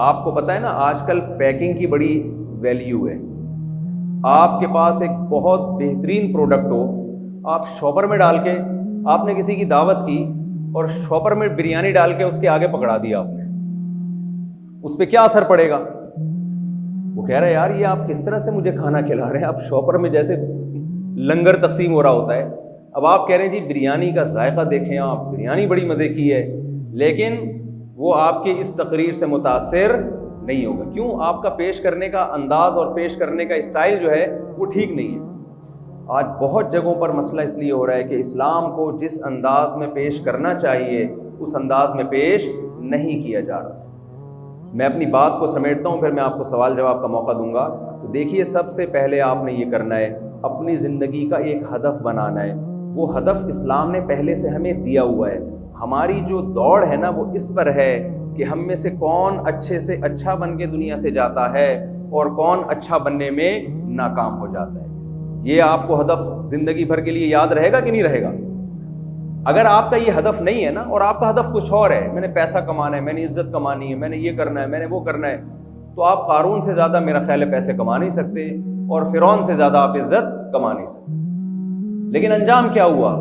آپ کو پتہ ہے نا آج کل پیکنگ کی بڑی ویلیو ہے. آپ کے پاس ایک بہت بہترین پروڈکٹ ہو, آپ شاپر میں ڈال کے, آپ نے کسی کی دعوت کی اور شاپر میں بریانی ڈال کے اس کے آگے پکڑا دیا آپ نے, اس پہ کیا اثر پڑے گا؟ وہ کہہ رہا ہے یار یہ آپ کس طرح سے مجھے کھانا کھلا رہے ہیں, آپ شاپر میں جیسے لنگر تقسیم ہو رہا ہوتا ہے. اب آپ کہہ رہے ہیں جی بریانی کا ذائقہ دیکھیں, آپ بریانی بڑی مزے کی ہے, لیکن وہ آپ کی اس تقریر سے متاثر نہیں ہوگا. کیوں؟ آپ کا پیش کرنے کا انداز اور پیش کرنے کا اسٹائل جو ہے وہ ٹھیک نہیں ہے. آج بہت جگہوں پر مسئلہ اس لیے ہو رہا ہے کہ اسلام کو جس انداز میں پیش کرنا چاہیے اس انداز میں پیش نہیں کیا جا رہا. میں اپنی بات کو سمیٹتا ہوں, پھر میں آپ کو سوال جواب کا موقع دوں گا. تو دیکھیے, سب سے پہلے آپ نے یہ کرنا ہے, اپنی زندگی کا ایک ہدف بنانا ہے. وہ ہدف اسلام نے پہلے سے ہمیں دیا ہوا ہے. ہماری جو دوڑ ہے نا وہ اس پر ہے کہ ہم میں سے کون اچھے سے اچھا بن کے دنیا سے جاتا ہے اور کون اچھا بننے میں ناکام ہو جاتا ہے. یہ آپ کو ہدف زندگی بھر کے لیے یاد رہے گا کہ نہیں رہے گا؟ اگر آپ کا یہ ہدف نہیں ہے نا, اور آپ کا ہدف کچھ اور ہے, میں نے پیسہ کمانا ہے, میں نے عزت کمانی ہے, میں نے یہ کرنا ہے, میں نے وہ کرنا ہے, تو آپ قارون سے زیادہ میرا خیال ہے پیسے کما نہیں سکتے, اور فرعون سے زیادہ آپ عزت کما نہیں سکتے. لیکن انجام کیا ہوا؟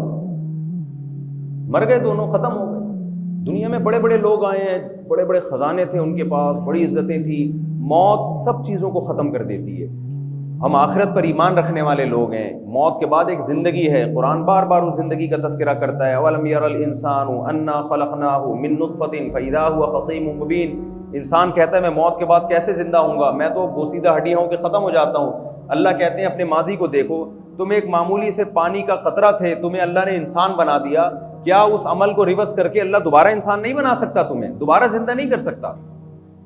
مر گئے دونوں, ختم ہو گئے. دنیا میں بڑے بڑے لوگ آئے ہیں, بڑے بڑے خزانے تھے ان کے پاس, بڑی عزتیں تھیں. موت سب چیزوں کو ختم کر دیتی ہے. ہم آخرت پر ایمان رکھنے والے لوگ ہیں. موت کے بعد ایک زندگی ہے. قرآن بار بار اس زندگی کا تذکرہ کرتا ہے. اولم یر الانسان انا خلقناہ من نطفۃ فاذا هو خصیم مبین. انسان کہتا ہے میں موت کے بعد کیسے زندہ ہوں گا, میں تو بوسیدہ ہڈیاں ہوں کہ ختم ہو جاتا ہوں. اللہ کہتے ہیں اپنے ماضی کو دیکھو, تم ایک معمولی سے پانی کا قطرہ تھے, تمہیں اللہ نے انسان بنا دیا. کیا اس عمل کو ریورس کر کے اللہ دوبارہ انسان نہیں بنا سکتا, تمہیں دوبارہ زندہ نہیں کر سکتا؟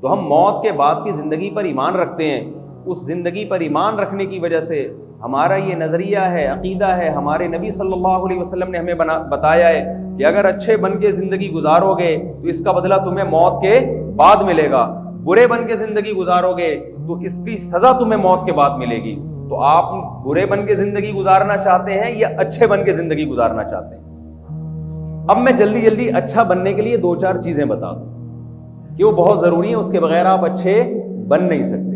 تو ہم موت کے بعد کی زندگی پر ایمان رکھتے ہیں. اس زندگی پر ایمان رکھنے کی وجہ سے ہمارا یہ نظریہ ہے, عقیدہ ہے, ہمارے نبی صلی اللہ علیہ وسلم نے ہمیں بتایا ہے کہ اگر اچھے بن کے زندگی گزارو گے تو اس کا بدلہ تمہیں موت کے بعد ملے گا, برے بن کے زندگی گزارو گے تو اس کی سزا تمہیں موت کے بعد ملے گی. تو آپ برے بن کے زندگی گزارنا چاہتے ہیں یا اچھے بن کے زندگی گزارنا چاہتے ہیں؟ اب میں جلدی جلدی اچھا بننے کے لیے 2-4 چیزیں بتا دوں کہ وہ بہت ضروری ہیں, اس کے بغیر آپ اچھے بن نہیں سکتے.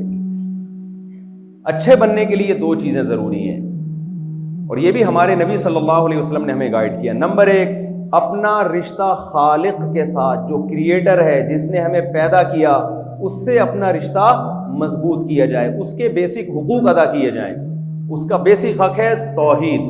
اچھے بننے کے لیے 2 چیزیں ضروری ہیں, اور یہ بھی ہمارے نبی صلی اللہ علیہ وسلم نے ہمیں گائیڈ کیا. نمبر 1, اپنا رشتہ خالق کے ساتھ, جو کریٹر ہے, جس نے ہمیں پیدا کیا, اس سے اپنا رشتہ مضبوط کیا جائے, اس کے بیسک حقوق ادا کیے جائیں. اس کا بیسک حق ہے توحید.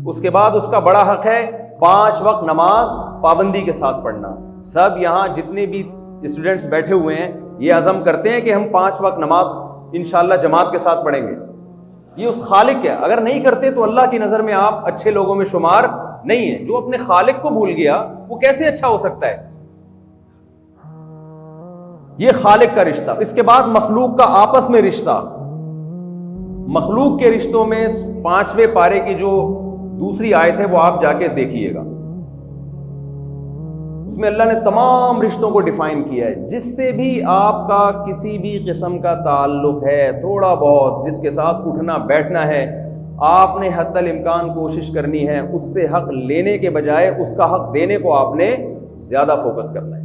اس کے بعد اس کا بڑا حق ہے 5 وقت نماز پابندی کے ساتھ پڑھنا. سب یہاں جتنے بھی اسٹوڈنٹس بیٹھے ہوئے ہیں یہ عزم کرتے ہیں کہ ہم 5 وقت نماز انشاءاللہ جماعت کے ساتھ پڑھیں گے. یہ اس خالق ہے. اگر نہیں کرتے تو اللہ کی نظر میں آپ اچھے لوگوں میں شمار نہیں ہیں. جو اپنے خالق کو بھول گیا وہ کیسے اچھا ہو سکتا ہے؟ یہ خالق کا رشتہ. اس کے بعد مخلوق کا آپس میں رشتہ. مخلوق کے رشتوں میں 5ویں پارے کی جو دوسری آیت ہے وہ آپ جا کے دیکھیے گا. اس میں اللہ نے تمام رشتوں کو ڈیفائن کیا ہے. جس سے بھی آپ کا کسی بھی قسم کا تعلق ہے, تھوڑا بہت, جس کے ساتھ اٹھنا بیٹھنا ہے, آپ نے حتی الامکان کوشش کرنی ہے اس سے حق لینے کے بجائے اس کا حق دینے کو آپ نے زیادہ فوکس کرنا ہے.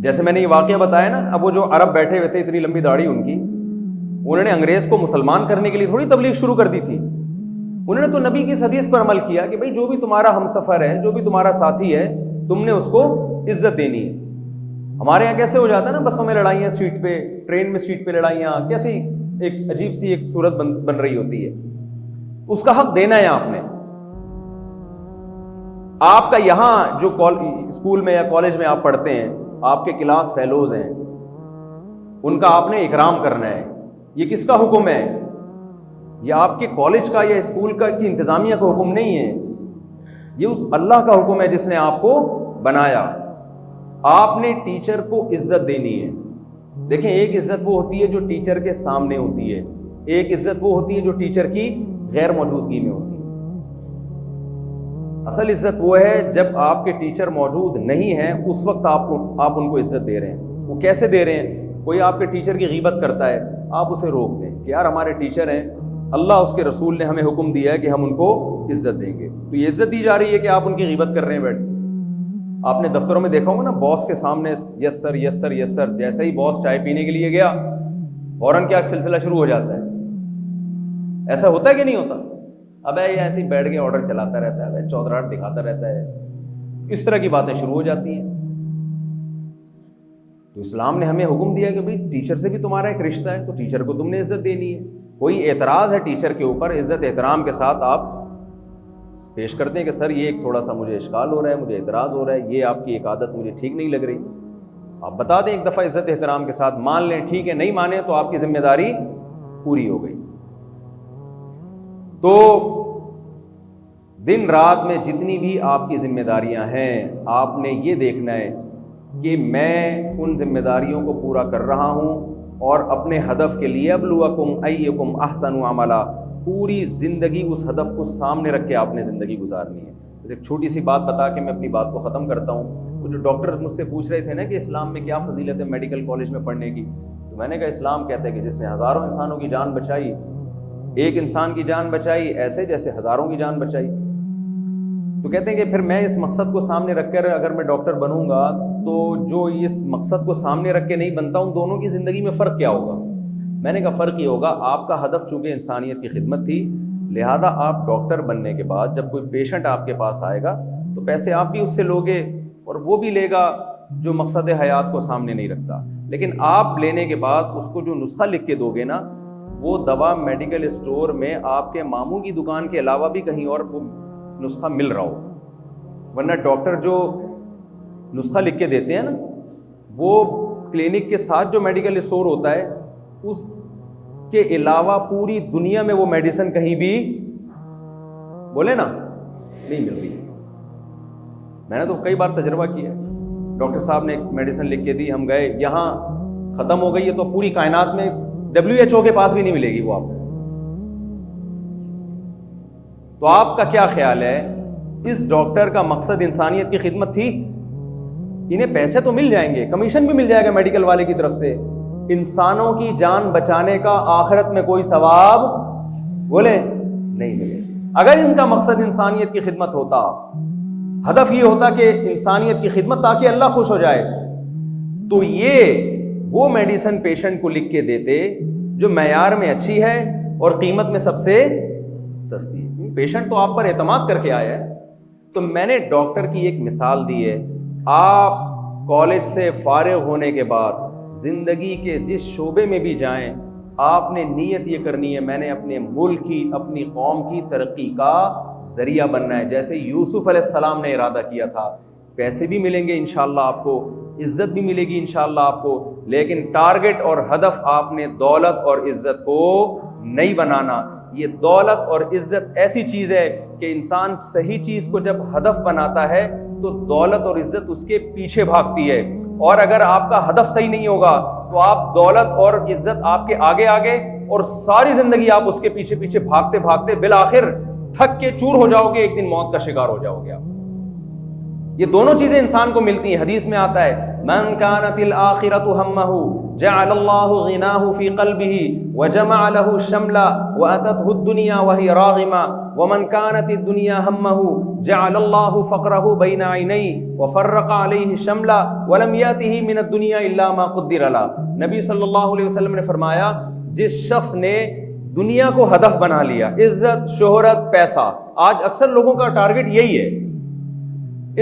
جیسے میں نے یہ واقعہ بتایا نا, اب وہ جو عرب بیٹھے ہوئے تھے, اتنی لمبی داڑھی ان کی, انہوں نے انگریز کو مسلمان کرنے کے لیے تھوڑی تبلیغ شروع کر دی تھی. انہوں نے تو نبی کی اس حدیث پر عمل کیا کہ بھئی جو بھی تمہارا ہم سفر ہے, جو بھی تمہارا ساتھی ہے, تم نے اس کو عزت دینی ہے. ہمارے یہاں کیسے ہو جاتا ہے نا, بسوں میں لڑائیاں سیٹ پہ, ٹرین میں سیٹ پہ لڑائیاں, کیسی ایک عجیب سی ایک صورت بن رہی ہوتی ہے. اس کا حق دینا ہے آپ نے. آپ کا یہاں جو اسکول میں یا کالج میں آپ پڑھتے ہیں, آپ کے کلاس فیلوز ہیں, ان کا آپ نے اکرام کرنا ہے. یہ کس کا حکم ہے؟ یہ آپ کے کالج کا یا اسکول کا کی انتظامیہ کا حکم نہیں ہے, یہ اس اللہ کا حکم ہے جس نے آپ کو بنایا. آپ نے ٹیچر کو عزت دینی ہے. دیکھیں, ایک عزت وہ ہوتی ہے جو ٹیچر کے سامنے ہوتی ہے, ایک عزت وہ ہوتی ہے جو ٹیچر کی غیر موجودگی میں ہوتی ہے. اصل عزت وہ ہے جب آپ کے ٹیچر موجود نہیں ہیں, اس وقت آپ ان کو عزت دے رہے ہیں. وہ کیسے دے رہے ہیں؟ کوئی آپ کے ٹیچر کی غیبت کرتا ہے, آپ اسے روک دیں کہ یار ہمارے ٹیچر ہیں, اللہ اس کے رسول نے ہمیں حکم دیا ہے کہ ہم ان کو عزت دیں گے. تو یہ عزت دی جا رہی ہے کہ آپ ان کی غیبت کر رہے ہیں بیٹھ. آپ نے دفتروں میں دیکھا ہوگا نا، باس کے سامنے یس سر یس سر یس سر، جیسے ہی باس چائے پینے کے لیے گیا فوراً کیا سلسلہ شروع ہو جاتا ہے. ایسا ہوتا ہے کہ نہیں ہوتا؟ اب یہ ایسے ہی بیٹھ کے آرڈر چلاتا رہتا ہے، چودراہٹ دکھاتا رہتا ہے، اس طرح کی باتیں شروع ہو جاتی ہیں. تو اسلام نے ہمیں حکم دیا کہ بھائی ٹیچر سے بھی تمہارا ایک رشتہ ہے، تو ٹیچر کو تم نے عزت دینی ہے. کوئی اعتراض ہے ٹیچر کے اوپر، عزت احترام کے ساتھ آپ پیش کرتے ہیں کہ سر یہ ایک تھوڑا سا مجھے اشکال ہو رہا ہے، مجھے اعتراض ہو رہا ہے، یہ آپ کی ایک عادت مجھے ٹھیک نہیں لگ رہی. آپ بتا دیں ایک دفعہ عزت احترام کے ساتھ، مان لیں ٹھیک ہے، نہیں مانیں تو آپ کی ذمہ داری پوری ہو گئی. تو دن رات میں جتنی بھی آپ کی ذمہ داریاں ہیں، آپ نے یہ دیکھنا ہے کہ میں ان ذمہ داریوں کو پورا کر رہا ہوں اور اپنے ہدف کے لیے ابلوکم ایکم احسن عملا، پوری زندگی اس ہدف کو سامنے رکھ کے آپ نے زندگی گزارنی ہے. ایک چھوٹی سی بات بتا کے میں اپنی بات کو ختم کرتا ہوں. وہ جو ڈاکٹر مجھ سے پوچھ رہے تھے نا کہ اسلام میں کیا فضیلت ہے میڈیکل کالج میں پڑھنے کی، تو میں نے کہا اسلام کہتا ہے کہ جس نے ہزاروں انسانوں کی جان بچائی، ایک انسان کی جان بچائی ایسے جیسے ہزاروں کی جان بچائی. تو کہتے ہیں کہ پھر میں اس مقصد کو سامنے رکھ کر اگر میں ڈاکٹر بنوں گا تو جو اس مقصد کو سامنے رکھ کے نہیں بنتا ہوں، دونوں کی زندگی میں فرق کیا ہوگا؟ میں نے کہا فرق یہ ہوگا، آپ کا ہدف چونکہ انسانیت کی خدمت تھی، لہذا آپ ڈاکٹر بننے کے بعد جب کوئی پیشنٹ آپ کے پاس آئے گا تو پیسے آپ بھی اس سے لوگے اور وہ بھی لے گا جو مقصد حیات کو سامنے نہیں رکھتا. لیکن آپ لینے کے بعد اس کو جو نسخہ لکھ کے دو گے نا، وہ دوا میڈیکل اسٹور میں آپ کے ماموں کی دکان کے علاوہ بھی کہیں اور وہ نسخہ مل رہا ہو. ورنہ ڈاکٹر جو نسخہ لکھ کے دیتے ہیں نا، وہ کلینک کے ساتھ جو میڈیکل اسٹور ہوتا ہے اس کے علاوہ پوری دنیا میں وہ میڈیسن کہیں بھی بولے نا نہیں مل رہی. میں نے تو کئی بار تجربہ کیا ہے، ڈاکٹر صاحب نے ایک میڈیسن لکھ کے دی، ہم گئے یہاں ختم ہو گئی ہے، تو پوری کائنات میں WHO کے پاس بھی نہیں ملے گی وہ آپ کو. تو آپ کا کیا خیال ہے، اس ڈاکٹر کا مقصد انسانیت کی خدمت تھی؟ انہیں پیسے تو مل جائیں گے، کمیشن بھی مل جائے گا میڈیکل والے کی طرف سے، انسانوں کی جان بچانے کا آخرت میں کوئی ثواب بولے نہیں ملے. اگر ان کا مقصد انسانیت کی خدمت ہوتا، ہدف یہ ہوتا کہ انسانیت کی خدمت تاکہ اللہ خوش ہو جائے، تو یہ وہ میڈیسن پیشنٹ کو لکھ کے دیتے جو معیار میں اچھی ہے اور قیمت میں سب سے سستی ہے. پیشنٹ تو آپ پر اعتماد کر کے آیا ہے. تو میں نے ڈاکٹر کی ایک مثال دی ہے. آپ کالج سے فارغ ہونے کے بعد زندگی کے جس شعبے میں بھی جائیں، آپ نے نیت یہ کرنی ہے میں نے اپنے ملک کی، اپنی قوم کی ترقی کا ذریعہ بننا ہے. جیسے یوسف علیہ السلام نے ارادہ کیا تھا، پیسے بھی ملیں گے انشاءاللہ آپ کو، عزت بھی ملے گی انشاءاللہ آپ کو، لیکن ٹارگٹ اور ہدف آپ نے دولت اور عزت کو نہیں بنانا. یہ دولت اور عزت ایسی چیز ہے کہ انسان صحیح چیز کو جب ہدف بناتا ہے تو دولت اور عزت اس کے پیچھے بھاگتی ہے، اور اگر آپ کا ہدف صحیح نہیں ہوگا تو آپ دولت اور عزت آپ کے آگے آگے اور ساری زندگی آپ اس کے پیچھے پیچھے بھاگتے بھاگتے بالآخر تھک کے چور ہو جاؤ گے، ایک دن موت کا شکار ہو جاؤ گے آپ. یہ دونوں چیزیں انسان کو ملتی ہیں. حدیث میں آتا ہے من كانت الآخرة همه جعل الله غناه في قلبه وجمع له شملا وأتته الدنيا وهي راغمة ومن كانت الدنيا همه جعل الله فقره بين عينيه وفرق عليه شملا ولم يأته من الدنيا إلا ما قدر له. نبی صلی اللہ علیہ وسلم نے فرمایا جس شخص نے دنیا کو ہدف بنا لیا، عزت شہرت پیسہ، آج اکثر لوگوں کا ٹارگٹ یہی ہے،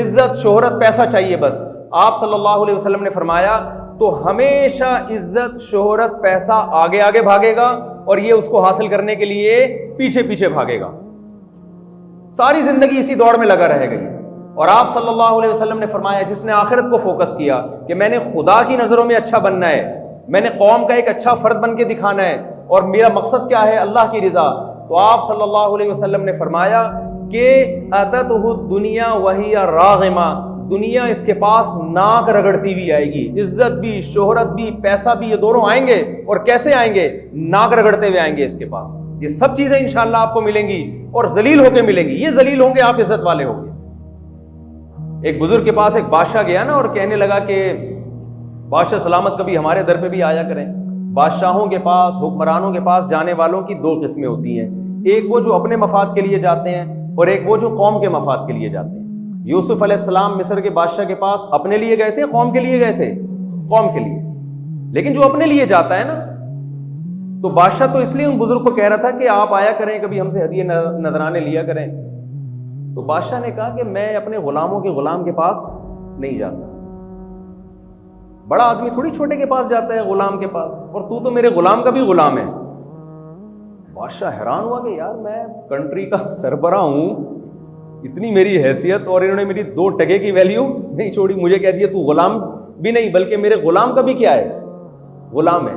عزت شہرت پیسہ چاہیے بس. آپ صلی اللہ علیہ وسلم نے فرمایا تو ہمیشہ عزت شہرت پیسہ آگے آگے بھاگے گا اور یہ اس کو حاصل کرنے کے لیے پیچھے پیچھے بھاگے گا، ساری زندگی اسی دوڑ میں لگا رہے گا. اور آپ صلی اللہ علیہ وسلم نے فرمایا جس نے آخرت کو فوکس کیا کہ میں نے خدا کی نظروں میں اچھا بننا ہے، میں نے قوم کا ایک اچھا فرد بن کے دکھانا ہے، اور میرا مقصد کیا ہے اللہ کی رضا، تو آپ صلی اللہ علیہ وسلم نے فرمایا کہ اتتہ الدنیا وہی راغمہ، دنیا اس کے پاس ناک رگڑتی ہوئی آئے گی. عزت بھی شہرت بھی پیسہ بھی، یہ دونوں آئیں گے، اور کیسے آئیں گے؟ ناک رگڑتے ہوئے آئیں گے اس کے پاس. یہ سب چیزیں انشاءاللہ آپ کو ملیں گی اور ذلیل ہو کے ملیں گی. یہ ذلیل ہوں گے، آپ عزت والے ہوں گے. ایک بزرگ کے پاس ایک بادشاہ گیا نا، اور کہنے لگا کہ بادشاہ سلامت کبھی ہمارے در پہ بھی آیا کریں. بادشاہوں کے پاس، حکمرانوں کے پاس جانے والوں کی دو قسمیں ہوتی ہیں، ایک وہ جو اپنے مفاد کے لیے جاتے ہیں اور ایک وہ جو قوم کے مفاد کے لیے جاتے ہیں. یوسف علیہ السلام مصر کے بادشاہ کے پاس اپنے لیے گئے تھے، قوم کے لیے گئے تھے؟ قوم کے لیے. لیکن جو اپنے لیے جاتا ہے نا، تو بادشاہ تو اس لیے ان بزرگ کو کہہ رہا تھا کہ آپ آیا کریں، کبھی ہم سے ہدیے نذرانے لیا کریں. تو بادشاہ نے کہا کہ میں اپنے غلاموں کے غلام کے پاس نہیں جاتا. بڑا آدمی تھوڑی چھوٹے کے پاس جاتا ہے، غلام کے پاس، اور تو میرے غلام کا بھی غلام ہے. بادشاہ حیران ہوا کہ یار میں کنٹری کا سربراہ ہوں، اتنی میری حیثیت، اور انہوں نے میری 2 ٹکے کی ویلیو نہیں چھوڑی، مجھے کہہ دیا تو غلام بھی نہیں بلکہ میرے غلام کا بھی کیا ہے، غلام ہے.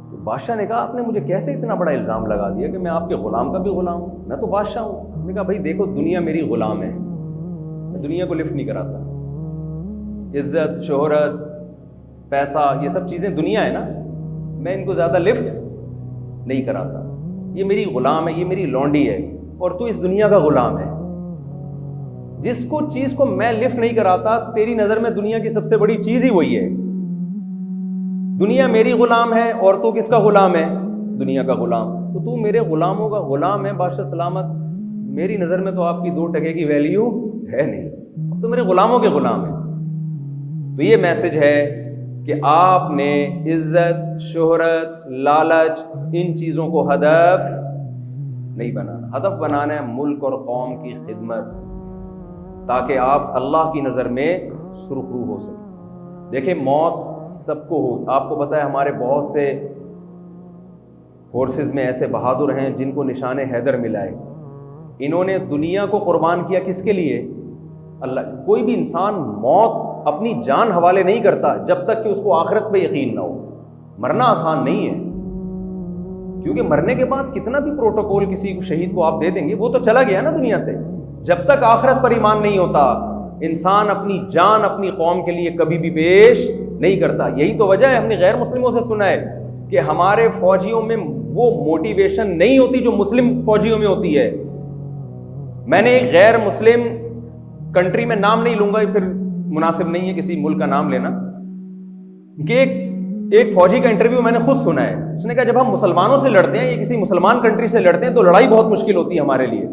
تو بادشاہ نے کہا آپ نے مجھے کیسے اتنا بڑا الزام لگا دیا کہ میں آپ کے غلام کا بھی غلام ہوں، میں تو بادشاہ ہوں. میں نے کہا بھائی دیکھو دنیا میری غلام ہے، میں دنیا کو لفٹ نہیں کراتا. عزت، شہرت، پیسہ، یہ سب چیزیں دنیا ہے نا، میں ان کو زیادہ لفٹ نہیں کراتا. یہ میری غلام ہے، یہ میری لونڈی ہے، اور تو اس دنیا کا غلام ہے. جس کو چیز کو میں لفٹ نہیں کراتا، تیری نظر میں دنیا کی سب سے بڑی چیز ہی وہی ہے. دنیا میری غلام ہے اور تو کس کا غلام ہے؟ دنیا کا غلام. تو میرے غلاموں کا غلام ہے بادشاہ سلامت. میری نظر میں تو آپ کی 2 ٹکے کی ویلیو ہے نہیں، اب تو میرے غلاموں کے غلام ہیں. تو یہ میسج ہے کہ آپ نے عزت، شہرت، لالچ، ان چیزوں کو ہدف نہیں بنانا. ہدف بنانا ہے ملک اور قوم کی خدمت، تاکہ آپ اللہ کی نظر میں سرخرو ہو سکیں. دیکھیں موت سب کو ہو. آپ کو پتہ ہے ہمارے بہت سے فورسز میں ایسے بہادر ہیں جن کو نشان حیدر ملا ہے. انہوں نے دنیا کو قربان کیا کس کے لیے؟ اللہ. کوئی بھی انسان موت اپنی جان حوالے نہیں کرتا جب تک کہ اس کو آخرت پہ یقین نہ ہو. مرنا آسان نہیں ہے، کیونکہ مرنے کے بعد کتنا بھی پروٹوکول کسی شہید کو آپ دے دیں گے، وہ تو چلا گیا نا دنیا سے. جب تک آخرت پر ایمان نہیں ہوتا، انسان اپنی جان اپنی قوم کے لیے کبھی بھی پیش نہیں کرتا. یہی تو وجہ ہے، ہم نے غیر مسلموں سے سنا ہے کہ ہمارے فوجیوں میں وہ موٹیویشن نہیں ہوتی جو مسلم فوجیوں میں ہوتی ہے. میں نے ایک غیر مسلم کنٹری میں نام نہیں لوں گا، پھر مناسب نہیں ہے کسی ملک کا نام لینا، کہ ایک فوجی کا انٹرویو میں نے خود سنا ہے. اس نے کہا جب ہم مسلمانوں سے لڑتے ہیں یا کسی مسلمان کنٹری سے لڑتے ہیں تو لڑائی بہت مشکل ہوتی ہے ہمارے لیے.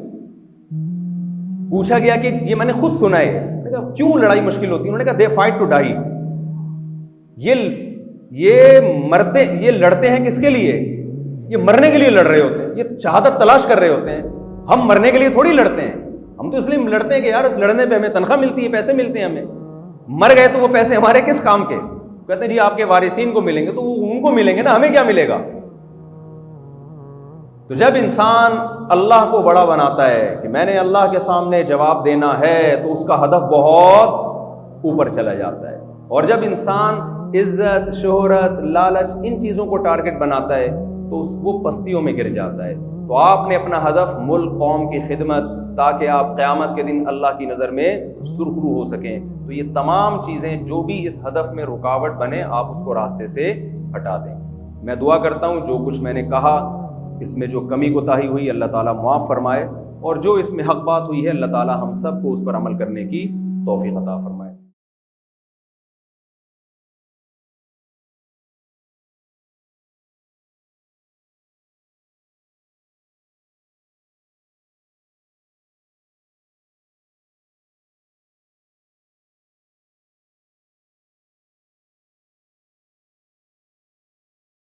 پوچھا گیا کہ یہ میں نے خود سنا ہے، میں نے کہا کیوں لڑائی مشکل ہوتی ہے؟ انہوں نے کہا دے فائٹ ٹو ڈائی. یہ لڑتے ہیں کس کے لیے؟ یہ مرنے کے لیے لڑ رہے ہوتے ہیں، یہ شہادت تلاش کر رہے ہوتے ہیں. ہم مرنے کے لیے تھوڑی لڑتے ہیں، ہم تو اس لیے لڑتے ہیں کہ یار اس لڑنے پہ ہمیں تنخواہ ملتی ہے، پیسے ملتے ہیں ہمیں. مر گئے تو وہ پیسے ہمارے کس کام کے؟ کہتے ہیں جی آپ کے وارثین کو ملیں گے، تو وہ ان کو ملیں گے نا، ہمیں کیا ملے گا؟ تو جب انسان اللہ کو بڑا بناتا ہے کہ میں نے اللہ کے سامنے جواب دینا ہے، تو اس کا ہدف بہت اوپر چلا جاتا ہے. اور جب انسان عزت، شہرت، لالچ، ان چیزوں کو ٹارگٹ بناتا ہے تو وہ پستیوں میں گر جاتا ہے. تو آپ نے اپنا ہدف ملک قوم کی خدمت، تاکہ آپ قیامت کے دن اللہ کی نظر میں سرخرو ہو سکیں. تو یہ تمام چیزیں جو بھی اس ہدف میں رکاوٹ بنے، آپ اس کو راستے سے ہٹا دیں. میں دعا کرتا ہوں جو کچھ میں نے کہا اس میں جو کمی کوتاہی ہوئی اللہ تعالیٰ معاف فرمائے، اور جو اس میں حق بات ہوئی ہے اللہ تعالیٰ ہم سب کو اس پر عمل کرنے کی توفیق عطا فرمائے.